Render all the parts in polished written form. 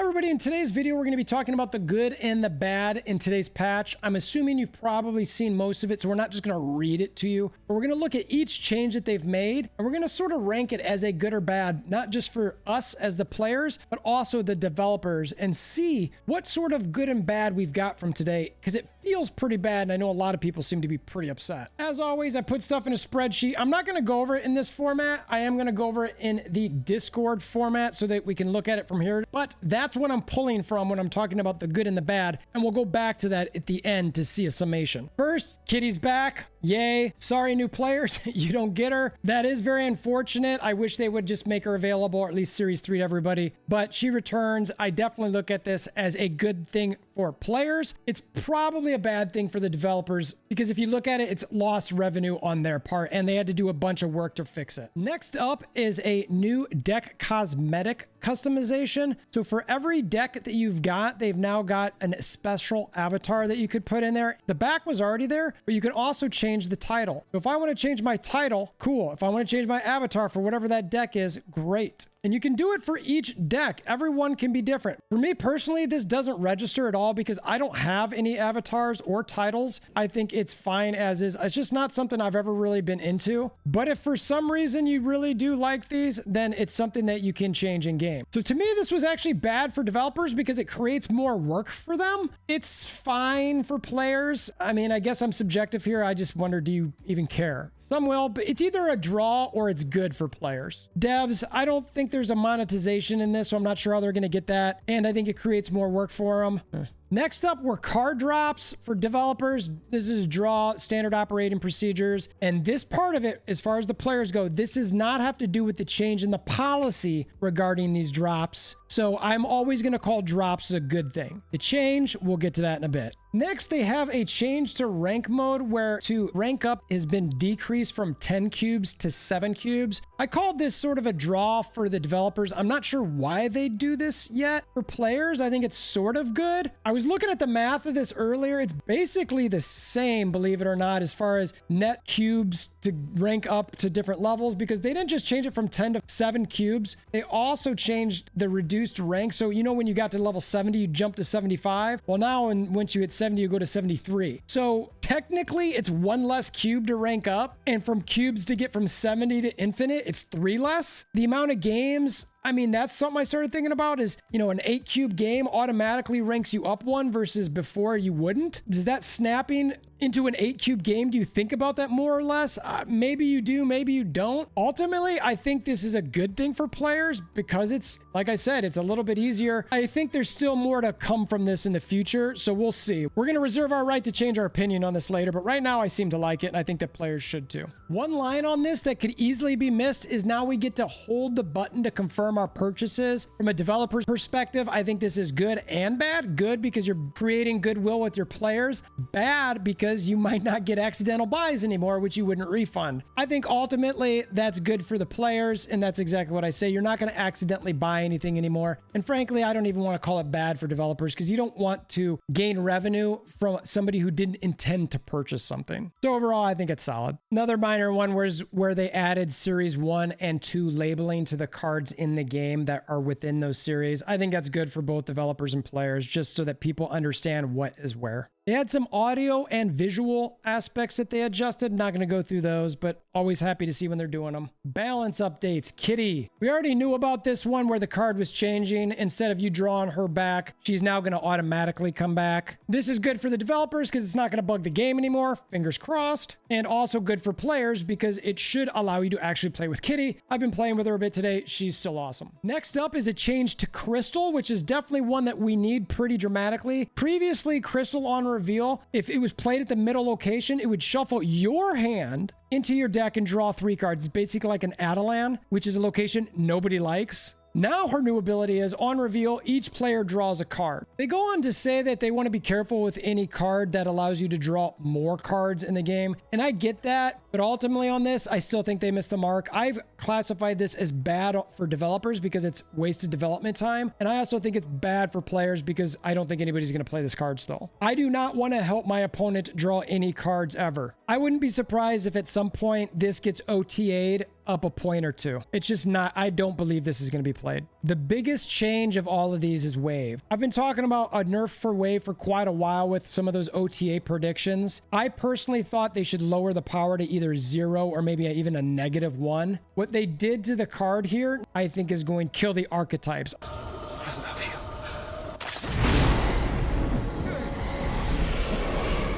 everybody, in today's video we're going to be talking about the good and the bad in today's patch. I'm assuming you've probably seen most of it, so we're not just going to read it to you, but we're going to look at each change that they've made and we're going to sort of rank it as a good or bad, not just for us as the players, but also the developers, and see what sort of good and bad we've got from today, because it feels pretty bad and I know a lot of people seem to be pretty upset. As always, I put stuff in a spreadsheet. I'm not going to go over it in this format. I am going to go over it in the Discord format so that we can look at it from here, but that's what I'm pulling from when I'm talking about the good and the bad, and we'll go back to that at the end to see a summation. First, Kitty's back. Yay. Sorry, new players, you don't get her. That is very unfortunate. I wish they would just make her available, or at least Series 3 to everybody, but she returns. I definitely look at this as a good thing for players. It's probably a bad thing for the developers, because if you look at it, it's lost revenue on their part, and they had to do a bunch of work to fix it. Next up is a new deck cosmetic customization. So for every deck that you've got, they've now got a special avatar that you could put in there. The back was already there, but you can also change the title. So if I want to change my title, cool. If I want to change my avatar for whatever that deck is, great. And you can do it for each deck. Everyone can be different. For me personally, this doesn't register at all because I don't have any avatars or titles. I think it's fine as is. It's just not something I've ever really been into. But if for some reason you really do like these, then it's something that you can change in game. So to me, this was actually bad for developers because it creates more work for them. It's fine for players. I mean, I guess I'm subjective here. I just wonder, do you even care? Some will, but it's either a draw or it's good for players. Devs, I don't think there's a monetization in this, so I'm not sure how they're going to get that. And I think it creates more work for them. Next up were card drops for developers. This is draw, standard operating procedures. And this part of it, as far as the players go, this does not have to do with the change in the policy regarding these drops. So I'm always going to call drops a good thing. The change, we'll get to that in a bit. Next, they have a change to rank mode where to rank up has been decreased from 10 cubes to 7 cubes. I called this sort of a draw for the developers. I'm not sure why they do this yet. For players, I think it's sort of good. I was looking at the math of this earlier. It's basically the same, believe it or not, as far as net cubes to rank up to different levels, because they didn't just change it from 10 to 7 cubes. They also changed the reduced rank. So, you know, when you got to level 70, you jump to 75. Well, now once you hit 70, you go to 73. So technically it's 1 less cube to rank up. And from cubes to get from 70 to infinite, it's 3 less. The amount of games, I mean, that's something I started thinking about is, you know, an 8 cube game automatically ranks you up 1 versus before you wouldn't. Does that snapping into an 8 cube game, do you think about that more or less? Maybe you do, maybe you don't. Ultimately, I think this is a good thing for players because it's, like I said, it's a little bit easier. I think there's still more to come from this in the future, so we'll see. We're going to reserve our right to change our opinion on this later, but right now I seem to like it, and I think that players should too. One line on this that could easily be missed is now we get to hold the button to confirm our purchases. From a developer's perspective, I think this is good and bad. Good because you're creating goodwill with your players. Bad because you might not get accidental buys anymore, which you wouldn't refund. I think ultimately that's good for the players, and that's exactly what I say. You're not going to accidentally buy anything anymore. And frankly, I don't even want to call it bad for developers because you don't want to gain revenue from somebody who didn't intend to purchase something. So overall, I think it's solid. Another minor one was where they added Series 1 and 2 labeling to the cards in the game that are within those series. I think that's good for both developers and players, just so that people understand what is where. They had some audio and visual aspects that they adjusted. Not going to go through those, but always happy to see when they're doing them. Balance updates. Kitty. We already knew about this one where the card was changing. Instead of you drawing her back, she's now going to automatically come back. This is good for the developers because it's not going to bug the game anymore. Fingers crossed. And also good for players because it should allow you to actually play with Kitty. I've been playing with her a bit today. She's still awesome. Next up is a change to Crystal, which is definitely one that we need pretty dramatically. Previously, Crystal on reveal, if it was played at the middle location, it would shuffle your hand into your deck and draw 3 cards. It's basically like an Adelan, which is a location nobody likes. Now her new ability is, on reveal, each player draws a card. They go on to say that they want to be careful with any card that allows you to draw more cards in the game. And I get that, but ultimately on this, I still think they missed the mark. I've classified this as bad for developers because it's wasted development time. And I also think it's bad for players because I don't think anybody's going to play this card still. I do not want to help my opponent draw any cards ever. I wouldn't be surprised if at some point this gets OTA'd up a point or two. It's just not, I don't believe this is going to be played. The biggest change of all of these is wave. I've been talking about a nerf for wave for quite a while with some of those OTA predictions. I personally thought they should lower the power to either 0 or maybe even a -1. What they did to the card here, I think is going to kill the archetypes. I love you.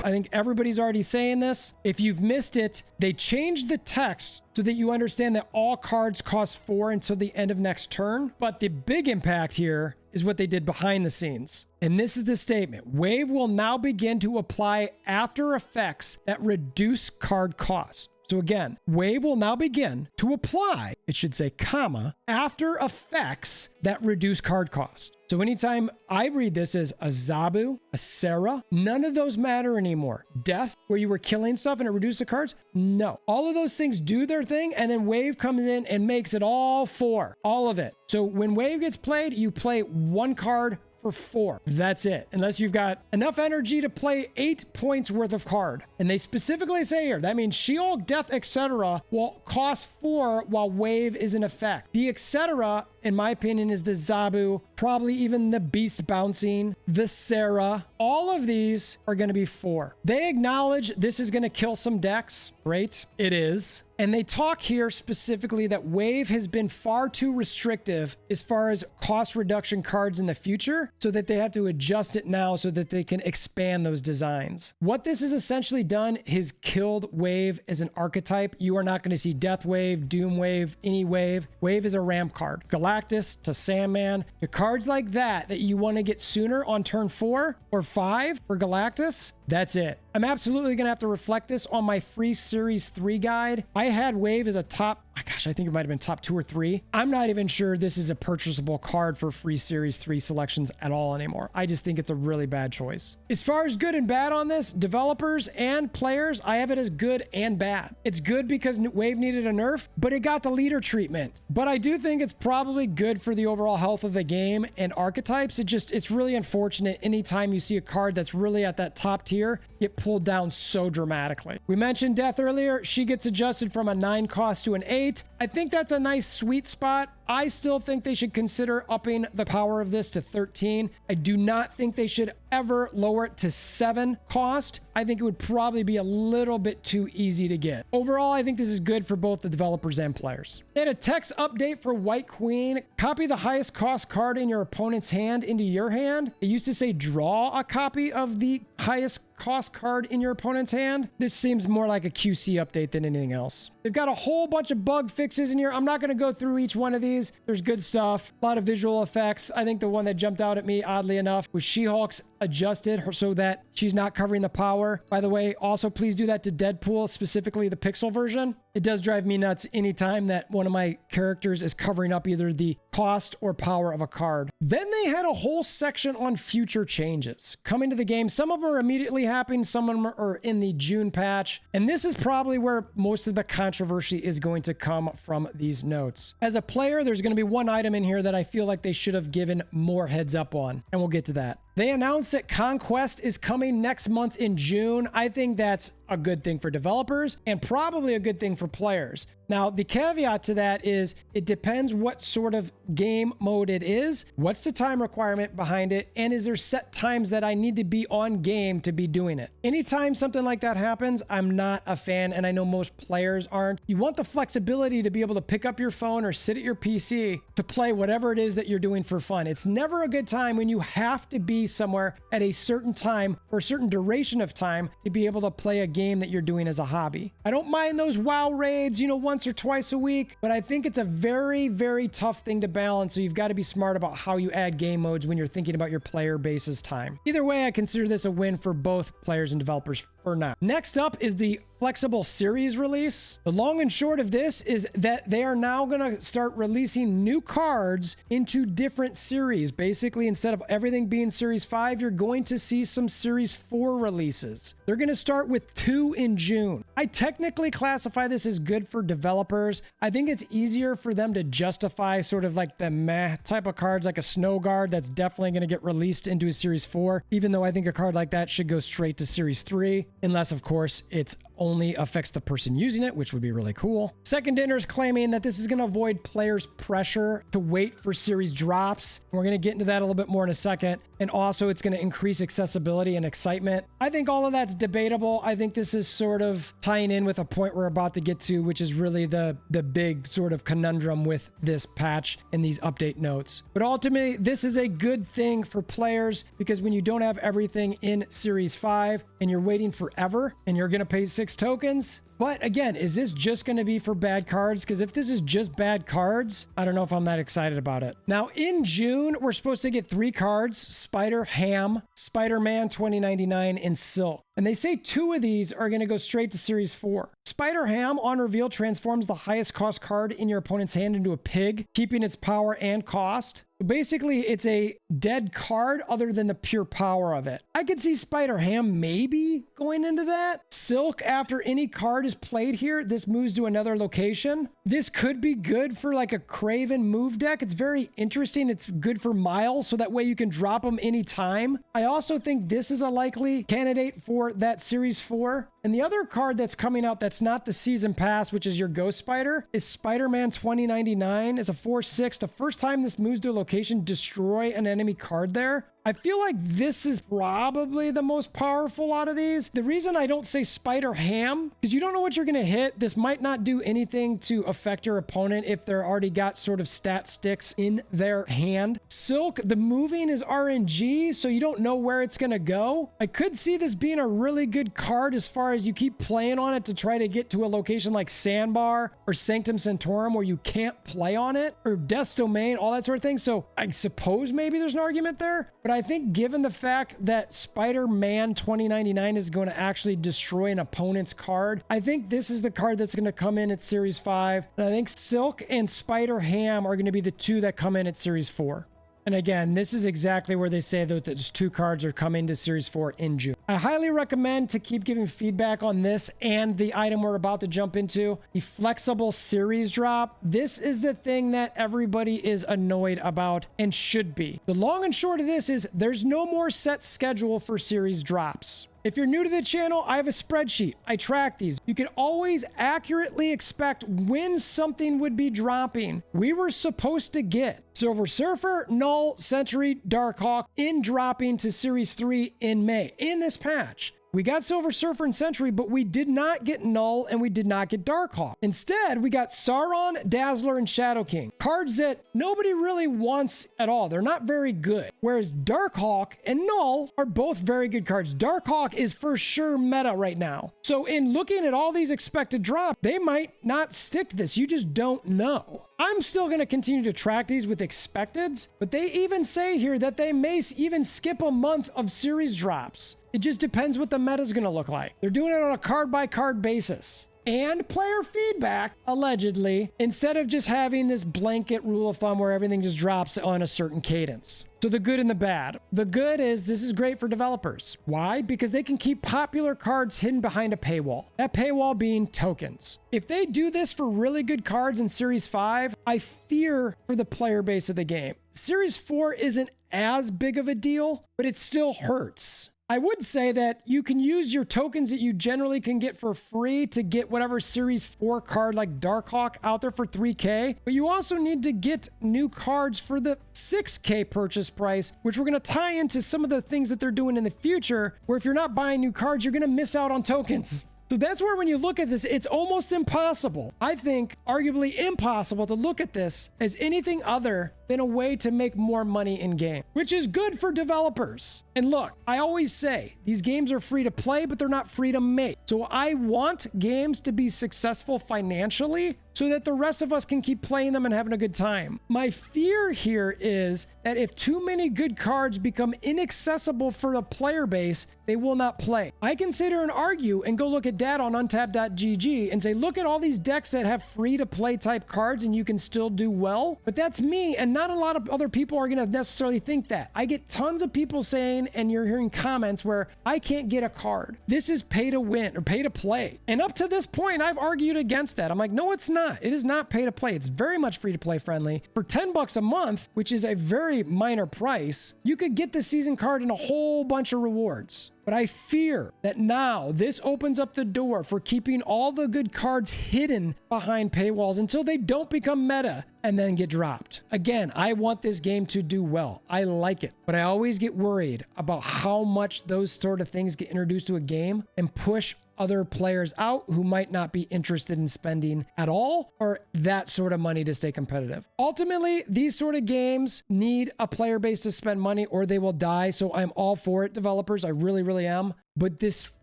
I think everybody's already saying this. If you've missed it, they changed the text so that you understand that all cards cost 4 until the end of next turn. But the big impact here is what they did behind the scenes. And this is the statement. Wave will now begin to apply after effects that reduce card costs. So again, wave will now begin to apply, it should say comma, after effects that reduce card cost. So anytime I read this as a Zabu, a Sarah, none of those matter anymore. Death, where you were killing stuff and it reduced the cards? No. All of those things do their thing, and then wave comes in and makes it all 4. All of it. So when wave gets played, you play 1 card for 4. That's it. Unless you've got enough energy to play 8 points worth of card. And they specifically say here, that means She-Hulk, Death, etc. will cost 4 while wave is in effect. The etc., in my opinion, is the Zabu, probably even the Beast Bouncing, the Sarah. All of these are going to be 4. They acknowledge this is going to kill some decks. Great. It is. And they talk here specifically that wave has been far too restrictive as far as cost reduction cards in the future, so that they have to adjust it now so that they can expand those designs. What this has essentially done is killed wave as an archetype. You are not going to see Death Wave, Doom Wave, any wave. Wave is a ramp card. Galactus to Sandman, to cards like that you want to get sooner on turn 4 or 5 for Galactus. That's it. I'm absolutely going to have to reflect this on my free Series 3 guide. I had wave as a top, gosh, I think it might have been top 2 or 3. I'm not even sure this is a purchasable card for free Series 3 selections at all anymore. I just think it's a really bad choice. As far as good and bad on this, developers and players, I have it as good and bad. It's good because wave needed a nerf, but it got the leader treatment. But I do think it's probably good for the overall health of the game and archetypes. It's really unfortunate anytime you see a card that's really at that top tier get pulled down so dramatically. We mentioned Death earlier. She gets adjusted from a 9 cost to an 8. I think that's a nice sweet spot. I still think they should consider upping the power of this to 13. I do not think they should ever lower it to 7 cost. I think it would probably be a little bit too easy to get. Overall, I think this is good for both the developers and players. They had a text update for White Queen. Copy the highest cost card in your opponent's hand into your hand. It used to say draw a copy of the highest cost card in your opponent's hand. This seems more like a QC update than anything else. They've got a whole bunch of bug fixes in here. I'm not going to go through each one of these. There's good stuff, a lot of visual effects. I think the one that jumped out at me, oddly enough, was She-Hulk's adjusted so that she's not covering the power. By the way, also please do that to Deadpool, specifically the pixel version. It does drive me nuts anytime that one of my characters is covering up either the cost or power of a card. Then they had a whole section on future changes coming to the game. Some of them are immediately happening, some of them are in the June patch. And this is probably where most of the controversy is going to come from these notes. As a player, there's going to be one item in here that I feel like they should have given more heads up on, and we'll get to that. They announced that Conquest is coming next month in June. I think that's a good thing for developers and probably a good thing for players. Now, the caveat to that is it depends what sort of game mode it is, what's the time requirement behind it, and is there set times that I need to be on game to be doing it. Anytime something like that happens, I'm not a fan, and I know most players aren't. You want the flexibility to be able to pick up your phone or sit at your PC to play whatever it is that you're doing for fun. It's never a good time when you have to be somewhere at a certain time for a certain duration of time to be able to play a game that you're doing as a hobby. I don't mind those WoW raids, once or twice a week, but I think it's a very, very tough thing to balance. So you've got to be smart about how you add game modes when you're thinking about your player base's time. Either way, I consider this a win for both players and developers for now. Next up is the flexible series release. The long and short of this is that they are now going to start releasing new cards into different series. Basically, instead of everything being Series 5, you're going to see some Series 4 releases. They're going to start with 2 in June. I technically classify this as good for developers. I think it's easier for them to justify sort of like the meh type of cards, like a Snow Guard that's definitely going to get released into a Series 4, even though I think a card like that should go straight to Series 3, unless, of course, it's only only affects the person using it, which would be really cool. Second dinner is claiming that this is going to avoid players' pressure to wait for series drops. We're going to get into that a little bit more in a second. And also it's going to increase accessibility and excitement. I think all of that's debatable. I think this is sort of tying in with a point we're about to get to, which is really the big sort of conundrum with this patch and these update notes. But ultimately, this is a good thing for players because when you don't have everything in Series 5 and you're waiting forever and you're going to pay 6 tokens, but again, is this just going to be for bad cards? Because if this is just bad cards, I don't know if I'm that excited about it. Now, in June, we're supposed to get 3 cards, Spider-Ham, Spider-Man 2099, and Silk. And they say 2 of these are going to go straight to Series 4. Spider-Ham, on reveal, transforms the highest cost card in your opponent's hand into a pig, keeping its power and cost. Basically, it's a dead card other than the pure power of it. I could see Spider-Ham maybe going into that. Silk, after any card is played here, this moves to another location. This could be good for like a Craven move deck. It's very interesting. It's good for Miles, so that way you can drop them anytime. I also think this is a likely candidate for that Series 4. And the other card that's coming out that's not the season pass, which is your Ghost Spider, is Spider-Man 2099. It's a 4/6. The first time this moves to a location, destroy an enemy card there. I feel like this is probably the most powerful out of these. The reason I don't say Spider-Ham, because you don't know what you're going to hit. This might not do anything to affect your opponent if they're already got sort of stat sticks in their hand. Silk, the moving is RNG, so you don't know where it's going to go. I could see this being a really good card as far as you keep playing on it to try to get to a location like Sandbar or Sanctum Sanctorum where you can't play on it, or Death's Domain, all that sort of thing. So I suppose maybe there's an argument there. But I think given the fact that Spider-Man 2099 is going to actually destroy an opponent's card, I think this is the card that's going to come in at Series 5. And I think Silk and Spider-Ham are going to be the 2 that come in at Series 4. And again, this is exactly where they say that those 2 cards are coming to Series 4 in June. I highly recommend to keep giving feedback on this and the item we're about to jump into, the flexible series drop. This is the thing that everybody is annoyed about and should be. The long and short of this is there's no more set schedule for series drops. If you're new to the channel, I have a spreadsheet. I track these. You can always accurately expect when something would be dropping. We were supposed to get Silver Surfer, Null, Sentry, Darkhawk in dropping to Series 3 in May in this patch. We got Silver Surfer and Sentry, but we did not get Null and we did not get Darkhawk. Instead, we got Sauron, Dazzler, and Shadow King. Cards that nobody really wants at all. They're not very good. Whereas Darkhawk and Null are both very good cards. Darkhawk is for sure meta right now. So in looking at all these expected drops, they might not stick to this. You just don't know. I'm still going to continue to track these with expecteds, but they even say here that they may even skip a month of series drops. It just depends what the meta is going to look like. They're doing it on a card-by-card basis. And player feedback, allegedly, instead of just having this blanket rule of thumb where everything just drops on a certain cadence. So the good and the bad. The good is this is great for developers. Why? Because they can keep popular cards hidden behind a paywall. That paywall being tokens. If they do this for really good cards in Series 5, I fear for the player base of the game. Series 4 isn't as big of a deal, but it still hurts. I would say that you can use your tokens that you generally can get for free to get whatever Series 4 card like Darkhawk out there for 3K, but you also need to get new cards for the 6K purchase price, which we're going to tie into some of the things that they're doing in the future, where if you're not buying new cards, you're going to miss out on tokens. So that's where when you look at this, it's almost impossible. I think arguably impossible to look at this as anything other than a way to make more money in game, which is good for developers. And look, I always say these games are free to play, but they're not free to make. So I want games to be successful financially so that the rest of us can keep playing them and having a good time. My fear here is that if too many good cards become inaccessible for the player base, they will not play. I can sit here and argue and go look at data on untapped.gg and say, look at all these decks that have free to play type cards and you can still do well. But that's me, and not a lot of other people are going to necessarily think that. I get tons of people saying, and you're hearing comments where I can't get a card. This is pay to win or pay to play. And up to this point, I've argued against that. I'm like, no, it's not. It is not pay to play. It's very much free to play friendly. For $10 a month, which is a very minor price, you could get the season card and a whole bunch of rewards. But But I fear that now this opens up the door for keeping all the good cards hidden behind paywalls until they don't become meta and then get dropped. Again, I want this game to do well. I like it, but I always get worried about how much those sort of things get introduced to a game and push other players out who might not be interested in spending at all or that sort of money to stay competitive. Ultimately, these sort of games need a player base to spend money or they will die. So I'm all for it, developers. I really, really am. But this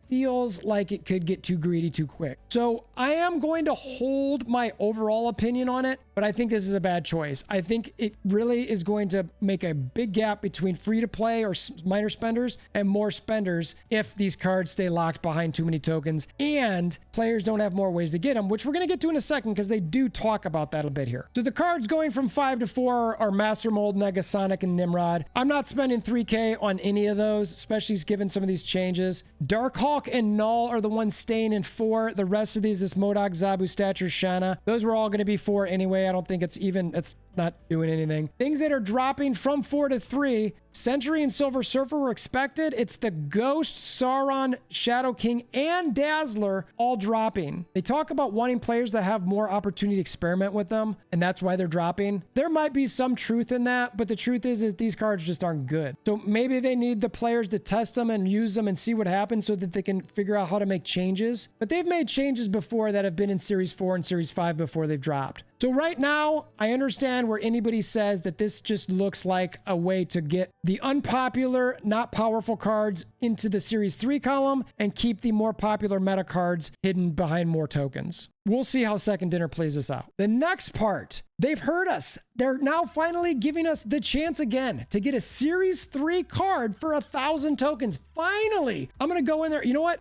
feels like it could get too greedy too quick. So I am going to hold my overall opinion on it, but I think this is a bad choice. I think it really is going to make a big gap between free to play or minor spenders and more spenders if these cards stay locked behind too many tokens and players don't have more ways to get them, which we're going to get to in a second because they do talk about that a bit here. So the cards going from 5 to 4 are Master Mold, Negasonic, and Nimrod. I'm not spending 3K on any of those, especially given some of these changes. Darkhawk and Null are the ones staying in 4. The rest of these, this Modok, Zabu, Stature, Shanna, those were all going to be 4 anyway. I don't think it's not doing anything. Things that are dropping from 4 to 3, Century and Silver Surfer were expected. It's the Ghost, Sauron, Shadow King, and Dazzler all dropping. They talk about wanting players that have more opportunity to experiment with them, and that's why they're dropping. There might be some truth in that, but the truth is these cards just aren't good. So maybe they need the players to test them and use them and see what happens so that they can figure out how to make changes. But they've made changes before that have been in Series 4 and Series 5 before they've dropped. So right now, I understand where anybody says that this just looks like a way to get the unpopular, not powerful cards into the Series 3 column and keep the more popular meta cards hidden behind more tokens. We'll see how Second Dinner plays this out. The next part, they've heard us. They're now finally giving us the chance again to get a Series 3 card for 1,000 tokens. Finally, I'm going to go in there. You know what?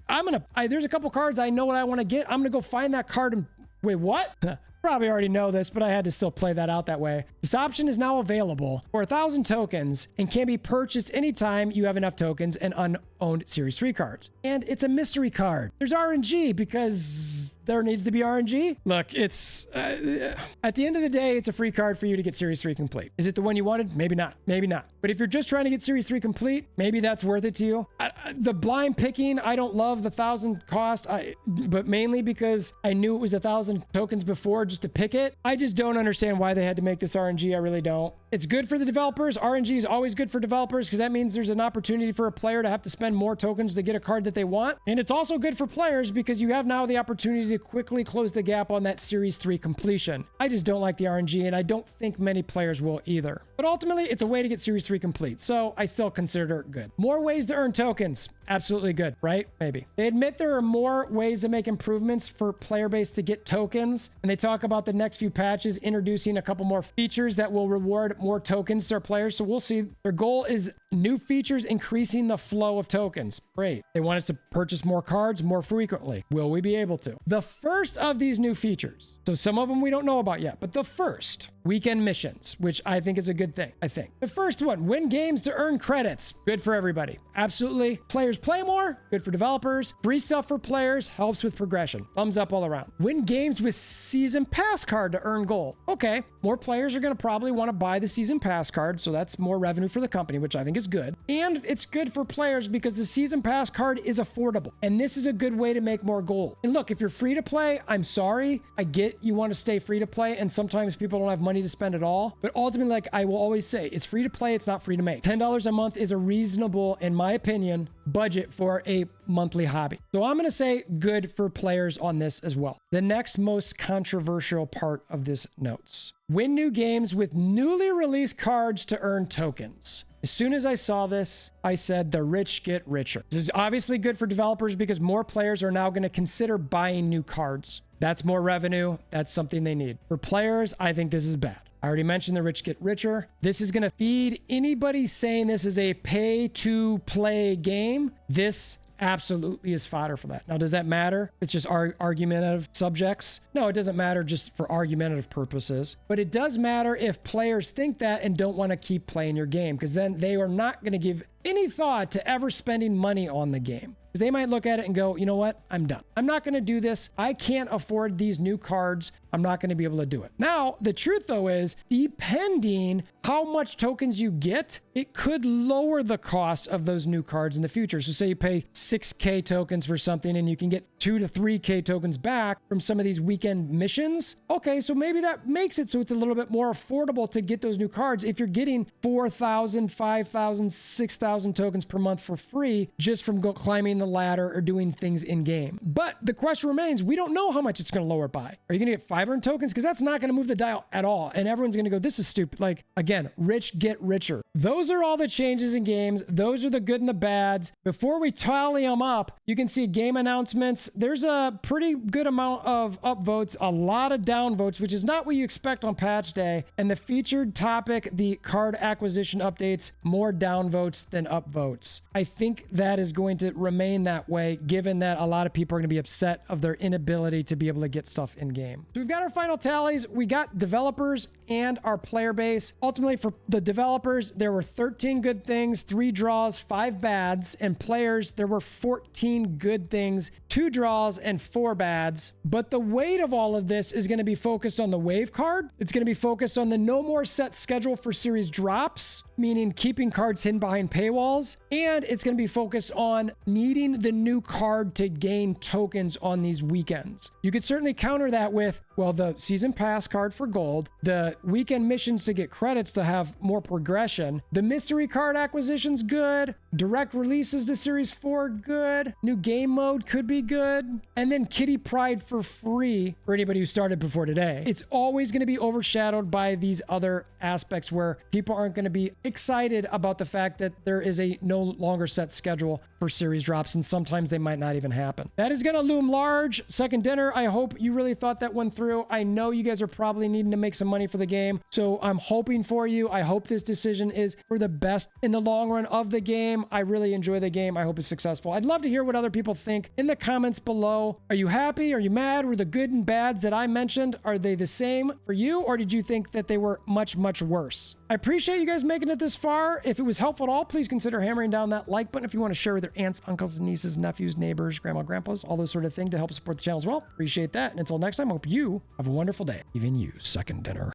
There's a couple cards I know what I want to get. I'm going to go find that card and wait, what? Probably already know this, but I had to still play that out that way. This option is now available for 1,000 tokens and can be purchased anytime you have enough tokens and unowned Series 3 cards. And it's a mystery card. There's RNG because there needs to be RNG. Look, it's at the end of the day, it's a free card for you to get Series 3 complete. Is it the one you wanted? Maybe not. Maybe not. But if you're just trying to get Series 3 complete, maybe that's worth it to you. The blind picking, I don't love the 1,000 cost, but mainly because I knew it was 1,000 tokens before just to pick it. I just don't understand why they had to make this RNG. I really don't. It's good for the developers. RNG is always good for developers because that means there's an opportunity for a player to have to spend more tokens to get a card that they want. And it's also good for players because you have now the opportunity to quickly close the gap on that Series 3 completion. I just don't like the RNG and I don't think many players will either. But ultimately, it's a way to get Series 3 complete. So I still consider it good. More ways to earn tokens. Absolutely good, right? Maybe. They admit there are more ways to make improvements for player base to get tokens. And they talk about the next few patches introducing a couple more features that will reward more tokens to our players. So we'll see. Their goal is new features increasing the flow of tokens. Great. They want us to purchase more cards more frequently. Will we be able to? The first of these new features, so some of them we don't know about yet, but the first, weekend missions, which I think is a good thing, I think. The first one, win games to earn credits. Good for everybody. Absolutely. Players play more. Good for developers. Free stuff for players. Helps with progression. Thumbs up all around. Win games with season pass card to earn gold. Okay. More players are going to probably want to buy the season pass card, so that's more revenue for the company, which I think is good. And it's good for players because the season pass card is affordable. And this is a good way to make more gold. And look, if you're free to play, I'm sorry. I get you want to stay free to play, and sometimes people don't have money to spend at all. But ultimately, like I will always say, it's free to play. It's not free to make. $10 a month is a reasonable, in my opinion, budget for a monthly hobby. So I'm going to say good for players on this as well. The next most controversial part of this notes. Win new games with newly released cards to earn tokens. As soon as I saw this, I said the rich get richer. This is obviously good for developers because more players are now going to consider buying new cards. That's more revenue. That's something they need. For players, I think this is bad. I already mentioned the rich get richer. This is going to feed anybody saying this is a pay-to-play game. This absolutely is fodder for that. Now, does that matter? It's just argumentative subjects. No, it doesn't matter just for argumentative purposes, but it does matter if players think that and don't want to keep playing your game, because then they are not going to give any thought to ever spending money on the game. Because they might look at it and go, you know what? I'm done. I'm not going to do this. I can't afford these new cards I'm not going to be able to do it. Now, the truth though is, depending how much tokens you get, it could lower the cost of those new cards in the future. So say you pay 6K tokens for something and you can get 2 to 3K tokens back from some of these weekend missions. Okay, so maybe that makes it so it's a little bit more affordable to get those new cards if you're getting 4,000, 5,000, 6,000 tokens per month for free just from climbing the ladder or doing things in game. But the question remains, we don't know how much it's going to lower it by. Are you going to get 500 tokens? Because that's not going to move the dial at all. And everyone's going to go, this is stupid. Like, again, rich get richer. Those are all the changes in games. Those are the good and the bads. Before we tally them up, you can see game announcements. There's a pretty good amount of upvotes, a lot of downvotes, which is not what you expect on patch day. And the featured topic, the card acquisition updates, more downvotes than upvotes. I think that is going to remain that way, given that a lot of people are going to be upset of their inability to be able to get stuff in game. So we've got our final tallies. We got developers and our player base. Ultimately, for the developers, there were 13 good things, 3 draws, 5 bads, and players, there were 14 good things, 2 draws, and 4 bads. But the weight of all of this is going to be focused on the wave card. It's going to be focused on the no more set schedule for series drops, meaning keeping cards hidden behind paywalls. And it's going to be focused on needing the new card to gain tokens on these weekends. You could certainly counter that with, well, the season pass card for gold, the weekend missions to get credits to have more progression, the mystery card acquisition's good, direct releases to series 4 good, new game mode could be good, and then Kitty Pride for free for anybody who started before today. It's always going to be overshadowed by these other aspects where people aren't going to be excited about the fact that there is a no longer set schedule for series drops, and sometimes they might not even happen. That is going to loom large. Second dinner, I hope you really thought that one through. I know you guys are probably needing to make some money for the game, so I'm hoping for you. I hope this decision is for the best in the long run of the game. I really enjoy the game. I hope it's successful. I'd love to hear what other people think in the comments below. Are you happy? Are you mad? Were the good and bads that I mentioned, are they the same for you, or did you think that they were much, much worse? I appreciate you guys making it this far. If it was helpful at all, please consider hammering down that like button if you want to share with your aunts, uncles, nieces, nephews, neighbors, grandma, grandpas, all those sort of things to help support the channel as well. Appreciate that. And until next time, I hope you have a wonderful day. Even you, second dinner.